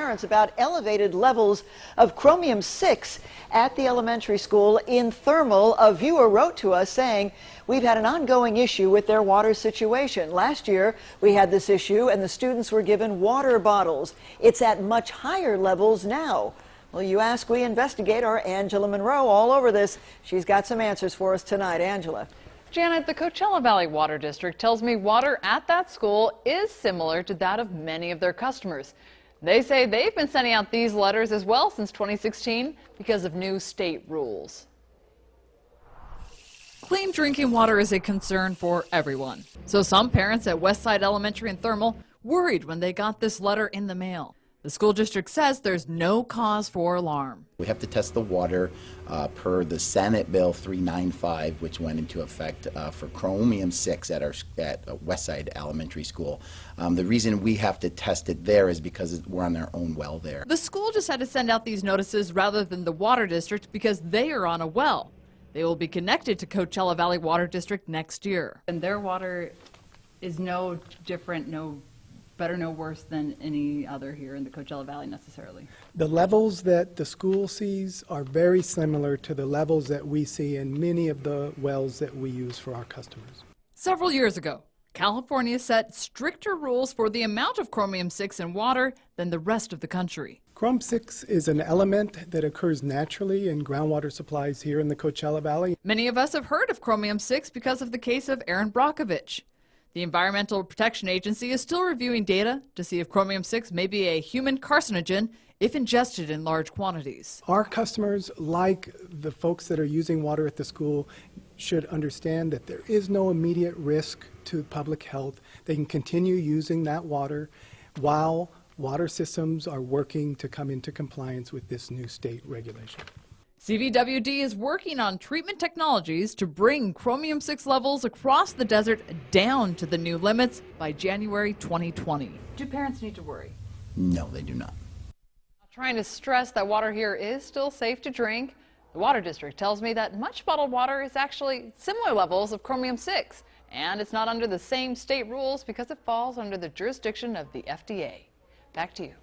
parents about elevated levels of chromium-6 at the elementary school in Thermal. A viewer wrote to us saying, "We've had an ongoing issue with their water situation. Last year, we had this issue and the students were given water bottles. It's at much higher levels now." Well, you ask, we investigate. Our Angela Monroe all over this. She's got some answers for us tonight. Angela. Janet, the Coachella Valley Water District tells me water at that school is similar to that of many of their customers. They say they've been sending out these letters as well since 2016 because of new state rules. Clean drinking water is a concern for everyone. So some parents at Westside Elementary in Thermal worried when they got this letter in the mail. The school district says there's no cause for alarm. We have to test the water per the Senate Bill 395, which went into effect for Chromium-6 at Westside Elementary School. The reason we have to test it there is because we're on their own well there. The school just had to send out these notices rather than the water district because they are on a well. They will be connected to Coachella Valley Water District next year. And their water is no different, no better, no worse than any other here in the Coachella Valley necessarily. The levels that the school sees are very similar to the levels that we see in many of the wells that we use for our customers. Several years ago, California set stricter rules for the amount of chromium-6 in water than the rest of the country. Chromium-6 is an element that occurs naturally in groundwater supplies here in the Coachella Valley. Many of us have heard of chromium-6 because of the case of Aaron Brockovich. The Environmental Protection Agency is still reviewing data to see if chromium-6 may be a human carcinogen if ingested in large quantities. Our customers, like the folks that are using water at the school, should understand that there is no immediate risk to public health. They can continue using that water while water systems are working to come into compliance with this new state regulation. CVWD is working on treatment technologies to bring chromium-6 levels across the desert down to the new limits by January 2020. Do parents need to worry? No, they do not. Trying to stress that water here is still safe to drink. The Water District tells me that much bottled water is actually similar levels of chromium-6, and it's not under the same state rules because it falls under the jurisdiction of the FDA. Back to you.